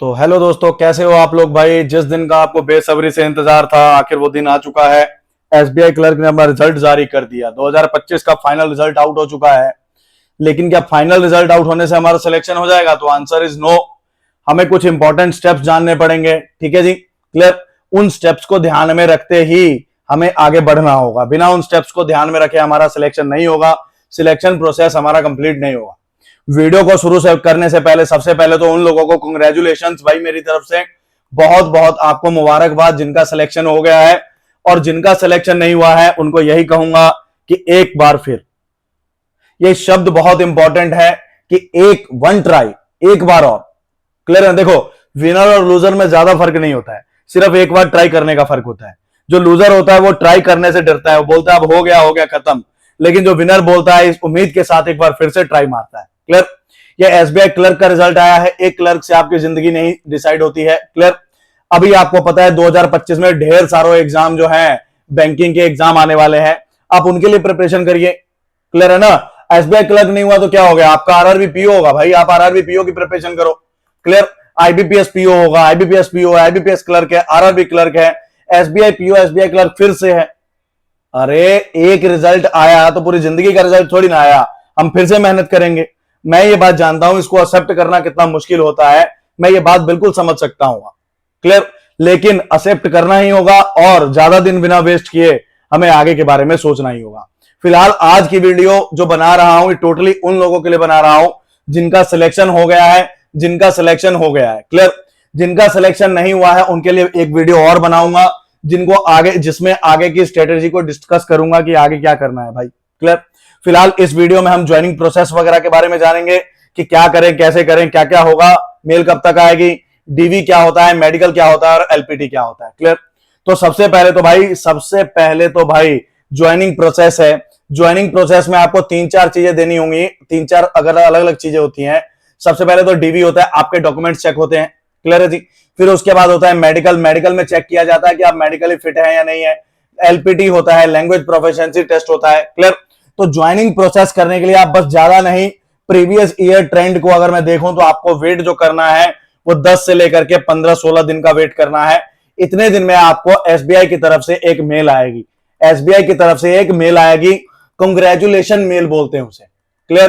तो हेलो दोस्तों, कैसे हो आप लोग भाई। जिस दिन का आपको बेसब्री से इंतजार था, आखिर वो दिन आ चुका है। एसबीआई क्लर्क ने अपना रिजल्ट जारी कर दिया। 2025 का फाइनल रिजल्ट आउट हो चुका है। लेकिन क्या फाइनल रिजल्ट आउट होने से हमारा सिलेक्शन हो जाएगा? तो आंसर इज नो। हमें कुछ इंपॉर्टेंट स्टेप्स जानने पड़ेंगे। ठीक है जी, क्लियर। उन स्टेप्स को ध्यान में रखते ही हमें आगे बढ़ना होगा। बिना उन स्टेप्स को ध्यान में रखे हमारा सिलेक्शन नहीं होगा, सिलेक्शन प्रोसेस हमारा कंप्लीट नहीं होगा। वीडियो को शुरू से करने से पहले सबसे पहले तो उन लोगों को कंग्रेचुलेशंस भाई, मेरी तरफ से बहुत बहुत आपको मुबारकबाद जिनका सिलेक्शन हो गया है। और जिनका सिलेक्शन नहीं हुआ है उनको यही कहूंगा कि एक बार फिर, ये शब्द बहुत इंपॉर्टेंट है कि एक वन ट्राई, एक बार और। क्लियर है? देखो, विनर और लूजर में ज्यादा फर्क नहीं होता है, सिर्फ एक बार ट्राई करने का फर्क होता है। जो लूजर होता है वो ट्राई करने से डरता है, वो बोलता है अब हो गया खत्म। लेकिन जो विनर बोलता है इस उम्मीद के साथ एक बार फिर से ट्राई मारता है। क्लियर? ये एसबीआई क्लर्क का रिजल्ट आया है। एक क्लर्क से आपकी जिंदगी नहीं डिसाइड होती है। क्लियर? अभी आपको पता है 2025 में ढेर सारे एग्जाम जो है, बैंकिंग के एग्जाम आने वाले हैं। आप उनके लिए प्रिपरेशन करिए। क्लियर है ना? एसबीआई क्लर्क नहीं हुआ तो क्या हो गया? आपका आरआरबी पीओ होगा भाई, आप आरआरबी पीओ की प्रिपरेशन करो। क्लियर? आईबीपीएस पीओ होगा, आईबीपीएस पीओ है, आईबीपीएस क्लर्क है, आरआरबी क्लर्क है, एसबीआई पीओ, एसबीआई क्लर्क फिर से है। अरे एक रिजल्ट आया तो पूरी जिंदगी का रिजल्ट थोड़ी ना आया। हम फिर से मेहनत करेंगे। मैं ये बात जानता हूं, इसको एक्सेप्ट करना कितना मुश्किल होता है, मैं ये बात बिल्कुल समझ सकता हूं। क्लियर? लेकिन एक्सेप्ट करना ही होगा और ज्यादा दिन बिना वेस्ट किए हमें आगे के बारे में सोचना ही होगा। फिलहाल आज की वीडियो जो बना रहा हूं, टोटली उन लोगों के लिए बना रहा हूं जिनका सिलेक्शन हो गया है, जिनका सिलेक्शन हो गया है। क्लियर? जिनका सिलेक्शन नहीं हुआ है उनके लिए एक वीडियो और बनाऊंगा, जिनको आगे, जिसमें आगे की स्ट्रेटेजी को डिस्कस करूंगा कि आगे क्या करना है भाई। क्लियर? फिलहाल इस वीडियो में हम ज्वाइनिंग प्रोसेस वगैरह के बारे में जानेंगे कि क्या करें, कैसे करें, क्या क्या होगा, मेल कब तक आएगी, डीवी क्या होता है, मेडिकल क्या होता है और एलपीटी क्या होता है। क्लियर? तो सबसे पहले तो भाई ज्वाइनिंग प्रोसेस है। ज्वाइनिंग प्रोसेस में आपको 3-4 चीजें देनी होंगी, 3-4 अगर अलग अलग चीजें होती हैं। सबसे पहले तो डीवी होता है, आपके डॉक्यूमेंट्स चेक होते हैं। क्लियर है जी? फिर उसके बाद होता है मेडिकल। मेडिकल में चेक किया जाता है कि आप मेडिकली फिट है या नहीं है। एलपीटी होता है, लैंग्वेज प्रोफिशिएंसी टेस्ट होता है। क्लियर? तो ज्वाइनिंग प्रोसेस करने के लिए आप बस ज्यादा नहीं, प्रीवियस ईयर ट्रेंड को अगर मैं देखूं तो आपको वेट जो करना है वो 10 से लेकर के 15-16 दिन का वेट करना है। इतने दिन में आपको एसबीआई की तरफ से एक मेल आएगी। एसबीआई की तरफ से एक मेल आएगी, कांग्रेचुलेशन मेल बोलते हैं उसे। क्लियर?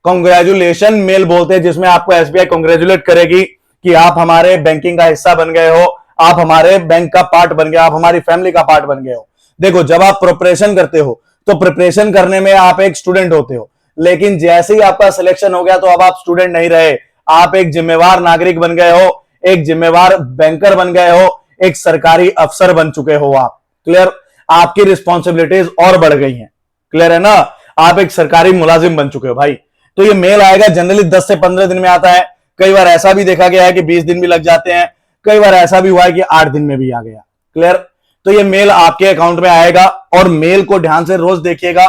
कांग्रेचुलेशन मेल बोलते हैं, जिसमें आपको एसबीआई कांग्रेचुलेट करेगी कि आप हमारे बैंकिंग का हिस्सा बन गए हो, आप हमारे बैंक का पार्ट बन गए, आप हमारी फैमिली का पार्ट बन गए हो। देखो, जब आप प्रिपरेशन करते हो तो प्रिपरेशन करने में आप एक स्टूडेंट होते हो, लेकिन जैसे ही आपका सिलेक्शन हो गया तो अब आप स्टूडेंट नहीं रहे, आप एक जिम्मेवार नागरिक बन गए हो, एक जिम्मेवार बैंकर बन गए हो, एक सरकारी अफसर बन चुके हो आप। क्लियर? आपकी रिस्पॉन्सिबिलिटीज और बढ़ गई हैं। क्लियर है ना? आप एक सरकारी मुलाजिम बन चुके हो भाई। तो ये मेल आएगा, जनरली 10 से 15 दिन में आता है। कई बार ऐसा भी देखा गया है कि 20 दिन भी लग जाते हैं, कई बार ऐसा भी हुआ है कि 8 दिन में भी आ गया। क्लियर? तो ये मेल आपके अकाउंट में आएगा और मेल को ध्यान से रोज देखिएगा।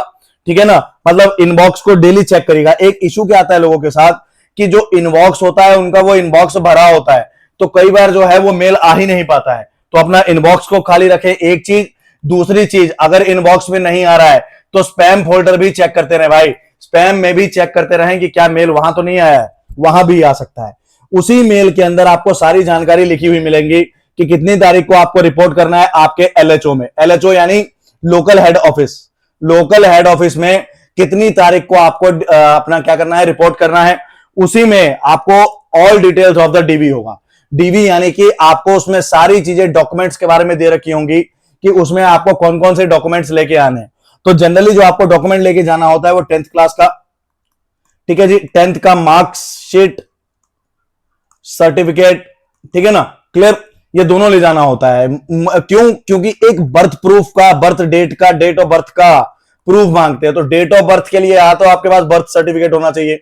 ठीक है ना? मतलब इनबॉक्स को डेली चेक करिएगा। एक इशू क्या आता है लोगों के साथ कि जो इनबॉक्स होता है उनका वो इनबॉक्स भरा होता है, तो कई बार जो है वो मेल आ ही नहीं पाता है। तो अपना इनबॉक्स को खाली रखें, एक चीज। दूसरी चीज, अगर इनबॉक्स में नहीं आ रहा है तो स्पैम फोल्डर भी चेक करते रहे भाई। स्पैम में भी चेक करते रहें कि क्या मेल वहां तो नहीं आया है, वहां भी आ सकता है। उसी मेल के अंदर आपको सारी जानकारी लिखी हुई मिलेंगी कि कितनी तारीख को आपको रिपोर्ट करना है आपके एलएचओ में। एलएचओ यानी local head office. Local head office में कितनी तारीख को आपको अपना क्या करना है, रिपोर्ट करना है। उसी में आपको all details of the DV होगा। डीवी यानी कि आपको उसमें सारी चीजें डॉक्यूमेंट्स के बारे में दे रखी होंगी कि उसमें आपको कौन कौन से डॉक्यूमेंट्स लेके आने हैं। तो जनरली जो आपको डॉक्यूमेंट लेके जाना होता है वो 10th क्लास का, ठीक है जी, 10th का मार्कशीट, सर्टिफिकेट, ठीक है ना? क्लियर? ये दोनों ले जाना होता है। क्यों? क्योंकि एक बर्थ प्रूफ का, बर्थ डेट का, डेट ऑफ बर्थ का प्रूफ मांगते हैं। तो डेट ऑफ बर्थ के लिए या तो आपके पास बर्थ सर्टिफिकेट होना चाहिए,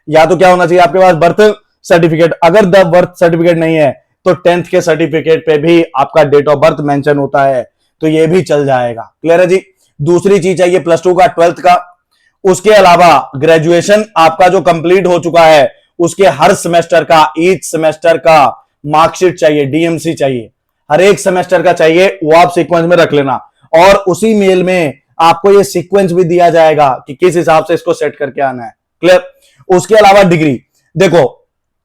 या तो क्या होना चाहिए आपके पास, बर्थ सर्टिफिकेट। अगर द बर्थ सर्टिफिकेट नहीं है तो 10th के सर्टिफिकेट पे भी आपका डेट ऑफ बर्थ मेंशन होता है, तो ये भी चल जाएगा। क्लियर है जी? दूसरी चीज चाहिए प्लस 2 का, 12th का। उसके अलावा ग्रेजुएशन आपका जो कंप्लीट हो चुका है उसके हर सेमेस्टर का, ईच सेमेस्टर का मार्कशीट चाहिए, डीएमसी चाहिए, हर एक सेमेस्टर का चाहिए। वो आप सीक्वेंस में रख लेना और उसी मेल में आपको ये सीक्वेंस भी दिया जाएगा कि किस हिसाब से इसको सेट करके आना है। क्लियर? उसके अलावा डिग्री, देखो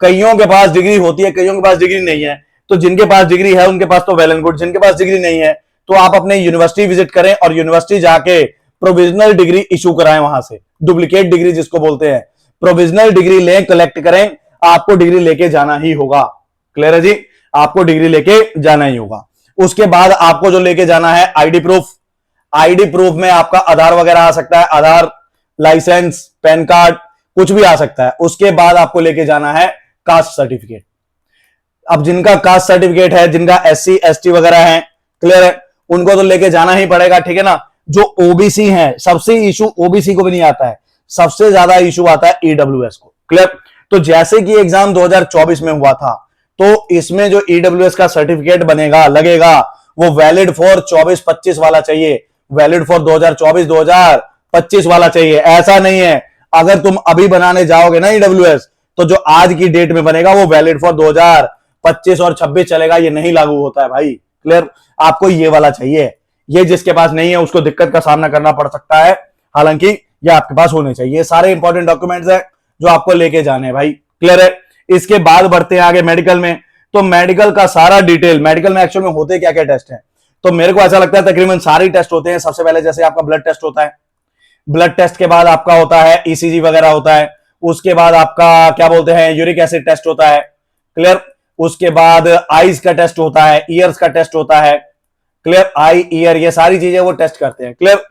कईयों के पास डिग्री होती है, कईयों के पास डिग्री नहीं है। तो जिनके पास डिग्री है उनके पास तो वेल एंड गुड, जिनके पास डिग्री नहीं है तो आप अपने यूनिवर्सिटी विजिट करें और यूनिवर्सिटी जाके प्रोविजनल डिग्री इशू कराएं, वहां से डुप्लीकेट डिग्री जिसको बोलते हैं, प्रोविजनल डिग्री लें, कलेक्ट करें, आपको डिग्री लेके जाना ही होगा। क्लियर है जी, आपको डिग्री लेके जाना ही होगा। उसके बाद आपको जो लेके जाना है आईडी प्रूफ। आईडी प्रूफ में आपका आधार वगैरह आ सकता है, आधार, लाइसेंस, पैन कार्ड, कुछ भी आ सकता है। उसके बाद आपको लेके जाना है कास्ट सर्टिफिकेट। अब जिनका कास्ट सर्टिफिकेट है, जिनका SC ST वगैरह है, क्लियर है, उनको तो लेके जाना ही पड़ेगा, ठीक है ना। जो ओबीसी है, सबसे इशू ओबीसी को भी नहीं आता है, सबसे ज्यादा इशू आता है EWS को। क्लियर। तो जैसे कि एग्जाम 2024 में हुआ था, तो इसमें जो EWS का सर्टिफिकेट बनेगा, लगेगा, वो वैलिड फॉर 24-25 वाला चाहिए, वैलिड फॉर 2024-2025 वाला चाहिए। ऐसा नहीं है अगर तुम अभी बनाने जाओगे ना EWS, तो जो आज की डेट में बनेगा वो वैलिड फॉर 2025 और 26 चलेगा, ये नहीं लागू होता है भाई। क्लियर। आपको ये वाला चाहिए, ये जिसके पास नहीं है उसको दिक्कत का सामना करना पड़ सकता है, हालांकि ये आपके पास होने चाहिए। सारे इंपॉर्टेंट डॉक्यूमेंट्स हैं जो आपको लेके जाने हैं भाई। क्लियर है। इसके बाद बढ़ते हैं आगे मेडिकल में। तो मेडिकल का सारा डिटेल, मेडिकल में एक्चुअल में होते क्या क्या टेस्ट हैं, तो मेरे को ऐसा लगता है तकरीबन सारे टेस्ट होते हैं। सबसे पहले जैसे आपका ब्लड टेस्ट होता है, ब्लड टेस्ट के बाद आपका होता है ECG वगैरह होता है। उसके बाद आपका क्या बोलते हैं, यूरिक एसिड टेस्ट होता है। क्लियर। उसके बाद आईज का टेस्ट होता है, ईयर्स का टेस्ट होता है। क्लियर। आई, ईयर, ये सारी चीजें वो टेस्ट करते हैं। क्लियर।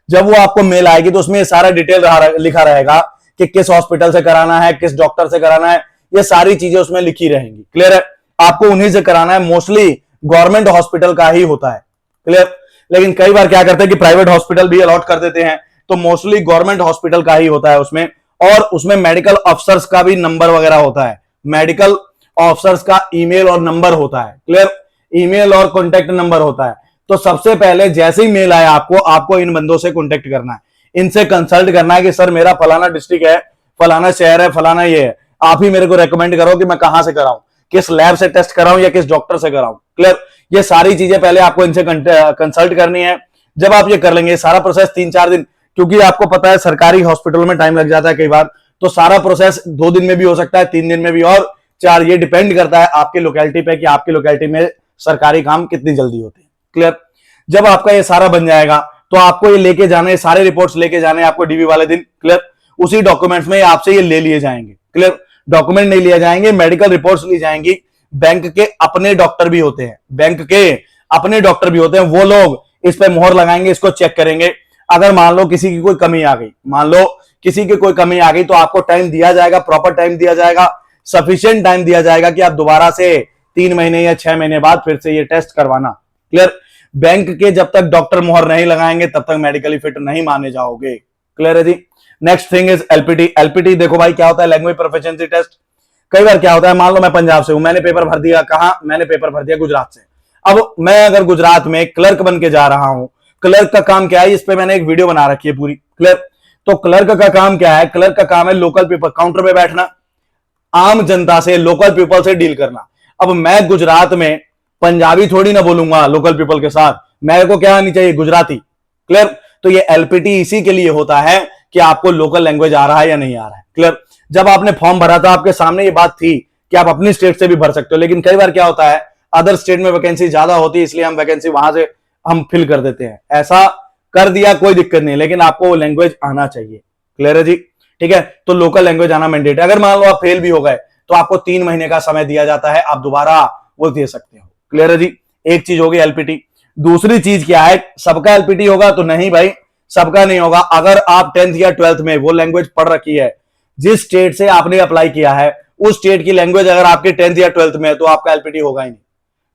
जब वो आपको मेल आएगी तो उसमें सारा डिटेल लिखा रहेगा कि किस हॉस्पिटल से कराना है, किस डॉक्टर से कराना है, ये सारी चीजें उसमें लिखी रहेंगी। क्लियर है। आपको उन्हीं से कराना है, मोस्टली गवर्नमेंट हॉस्पिटल का ही होता है। क्लियर। लेकिन कई बार क्या करते हैं कि प्राइवेट हॉस्पिटल भी अलॉट कर देते हैं, तो मोस्टली गवर्नमेंट हॉस्पिटल का ही होता है उसमें। और उसमें मेडिकल अफसर्स का भी नंबर वगैरह होता है, मेडिकल ऑफिसर्स का ईमेल और नंबर होता है। क्लियर। ईमेल और कॉन्टेक्ट नंबर होता है। तो सबसे पहले जैसे ही मेल आया आपको इन बंदों से कॉन्टेक्ट करना है, इनसे कंसल्ट करना है कि सर मेरा फलाना डिस्ट्रिक्ट है, फलाना शहर है, फलाना ये है, आप ही मेरे को रेकमेंड करो कि मैं कहां से कराऊं, किस लैब से टेस्ट कराऊं या किस डॉक्टर से कराऊं। क्लियर। ये सारी चीजें पहले आपको इनसे कंसल्ट करनी है। जब आप ये कर लेंगे, सारा प्रोसेस 3-4 दिन, क्योंकि आपको पता है सरकारी हॉस्पिटल में टाइम लग जाता है कई बार, तो सारा प्रोसेस 2 दिन में भी हो सकता है, 3 दिन में भी, और 4, ये डिपेंड करता है आपके लोकेलिटी पे कि आपकी लोकेलिटी में सरकारी काम कितनी जल्दी होते हैं। क्लियर। जब आपका ये सारा बन जाएगा तो आपको ये लेके जाने, सारे रिपोर्ट्स लेके जाने आपको DV वाले दिन। क्लियर। उसी डॉक्यूमेंट्स में आपसे ये ले लिए जाएंगे। क्लियर। डॉक्यूमेंट नहीं लिए जाएंगे, मेडिकल रिपोर्ट्स ली जाएंगी। बैंक के अपने डॉक्टर भी होते हैं, बैंक के अपने डॉक्टर भी होते हैं, वो लोग इस पे मोहर लगाएंगे, इसको चेक करेंगे। अगर मान लो किसी की कोई कमी आ गई, मान लो किसी की कोई कमी आ गई, तो आपको टाइम दिया जाएगा, प्रॉपर टाइम दिया जाएगा, सफिशिएंट टाइम दिया जाएगा कि आप दोबारा से 3 महीने या 6 महीने बाद फिर से ये टेस्ट करवाना। क्लियर। बैंक के जब तक डॉक्टर मोहर नहीं लगाएंगे तब तक मेडिकली फिट नहीं माने जाओगे। क्लियर है जी। Next thing is LPT। LPT देखो भाई क्या होता है, लैंग्वेज प्रोफिशिएंसी टेस्ट। कई बार क्या होता है, मान लो मैं पंजाब से हूं, मैंने पेपर भर दिया, कहां, मैंने पेपर भर दिया गुजरात से। अब मैं अगर गुजरात में क्लर्क बन के जा रहा हूं, क्लर्क का काम क्या है, इस पे मैंने एक वीडियो बना रखी है पूरी। क्लियर। तो क्लर्क का काम क्या है, क्लर्क का काम है लोकल पीपल, काउंटर पे बैठना, आम जनता से, लोकल पीपल से डील करना। अब मैं गुजरात में पंजाबी थोड़ी ना बोलूंगा लोकल पीपल के साथ, मेरे को क्या आनी चाहिए, गुजराती। क्लियर। तो ये LPT इसी के लिए होता है कि आपको लोकल लैंग्वेज आ रहा है या नहीं आ रहा है। क्लियर। जब आपने फॉर्म भरा था आपके सामने ये बात थी कि आप अपनी स्टेट से भी भर सकते हो, लेकिन कई बार क्या होता है अदर स्टेट में वैकेंसी ज्यादा होती है, इसलिए हम वैकेंसी वहां से हम फिल कर देते हैं। ऐसा कर दिया कोई दिक्कत नहीं, लेकिन आपको वो लैंग्वेज आना चाहिए। क्लियर है जी। ठीक है। तो लोकल लैंग्वेज आना मैंडेट है। अगर मान लो आप फेल भी हो गए तो आपको 3 महीने का समय दिया जाता है, आप दोबारा वो दे सकते हो। क्लियर है जी। एक चीज होगी LPT। दूसरी चीज क्या है, सबका LPT होगा तो नहीं भाई, सबका नहीं होगा। अगर आप 10th या 12th में वो लैंग्वेज पढ़ रखी है जिस स्टेट से आपने अप्लाई किया है, उस स्टेट की लैंग्वेज अगर आपके 10th या 12th में है, तो आपका LPT होगा ही नहीं,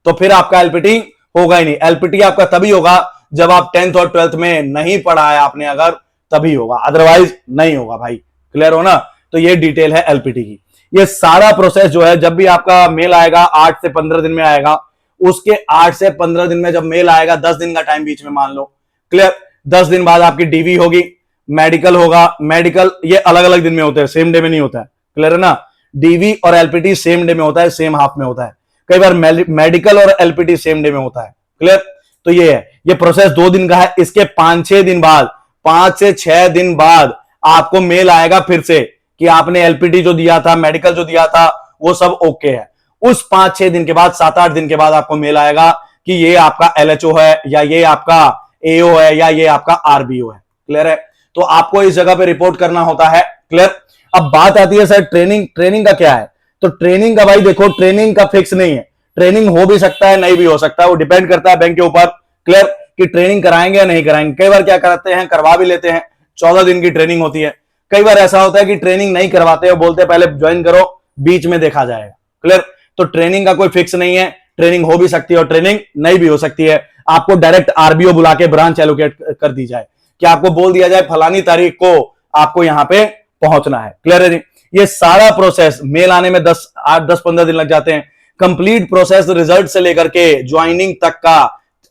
तो फिर आपका LPT होगा ही नहीं। LPT आपका तभी होगा जब आप 10th और 12th में नहीं पढ़ा है आपने, अगर तभी होगा, अदरवाइज नहीं होगा भाई। क्लियर हो ना। तो ये डिटेल है LPT की। ये सारा प्रोसेस जो है, जब भी आपका मेल आएगा 8 से 15 दिन में आएगा, उसके 8 से 15 दिन में जब मेल आएगा, 10 दिन का टाइम बीच में मान लो। क्लियर। 10 दिन बाद आपकी DV होगी, मेडिकल होगा। मेडिकल ये अलग अलग दिन में होते हैं, सेम डे में नहीं होता है। क्लियर है ना। DV और LPT सेम डे में होता है, सेम हाफ में होता है। कई बार मेडिकल और LPT सेम डे में होता है। क्लियर। तो ये है, ये प्रोसेस 2 दिन का है। इसके 5-6 दिन बाद, 5 से 6 दिन बाद आपको मेल आएगा फिर से कि आपने LPT जो दिया था, मेडिकल जो दिया था, वो सब ओके है। उस 5-6 दिन के बाद, 7-8 दिन के बाद आपको मेल आएगा कि ये आपका एलएचओ है, या ये आपका एओ है, या ये आपका आरबीओ है। क्लियर है? तो आपको इस जगह पे रिपोर्ट करना होता है। क्लियर? अब बात आती है सर ट्रेनिंग का क्या है? तो ट्रेनिंग का भाई देखो, ट्रेनिंग का फिक्स नहीं है। ट्रेनिंग हो भी सकता है, नहीं भी हो सकता है, वो डिपेंड करता है बैंक के ऊपर। क्लियर? कि ट्रेनिंग कराएंगे या नहीं कराएंगे। कई बार क्या करते हैं, करवा भी लेते हैं, 14 दिन की ट्रेनिंग होती है। कई बार ऐसा होता है कि ट्रेनिंग नहीं करवाते, बोलते पहले ज्वाइन करो, बीच में देखा जाएगा। क्लियर? तो ट्रेनिंग का कोई फिक्स नहीं है, ट्रेनिंग हो भी सकती है और ट्रेनिंग नहीं भी हो सकती है। आपको डायरेक्ट आरबीओ बुला के ब्रांच एलोकेट कर दी जाए, कि आपको बोल दिया जाए फलानी तारीख को आपको यहां पे पहुंचना है। क्लियर है जी? ये सारा प्रोसेस मेल आने में 10-15 दिन लग जाते हैं। कंप्लीट प्रोसेस रिजल्ट से लेकर के ज्वाइनिंग तक का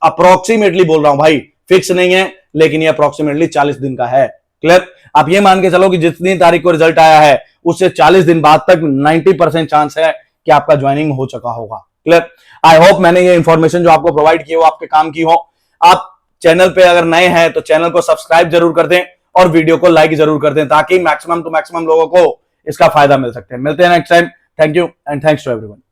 अप्रोक्सीमेटली बोल रहा हूं भाई, फिक्स नहीं है, लेकिन ये अप्रोक्सीमेटली 40 दिन का है। क्लियर? आप ये मान के चलो कि जितनी तारीख को रिजल्ट आया है उससे 40 दिन बाद तक 90% चांस है कि आपका ज्वाइनिंग हो चुका होगा। क्लियर? आई होप मैंने ये इंफॉर्मेशन जो आपको प्रोवाइड की वो आपके काम की हो। आप चैनल पे अगर नए हैं तो चैनल को सब्सक्राइब जरूर कर दें और वीडियो को लाइक जरूर कर दें, ताकि मैक्सिमम टू मैक्सिमम लोगों को इसका फायदा मिल सकते हैं। मिलते हैं next time. Thank you and thanks to everyone.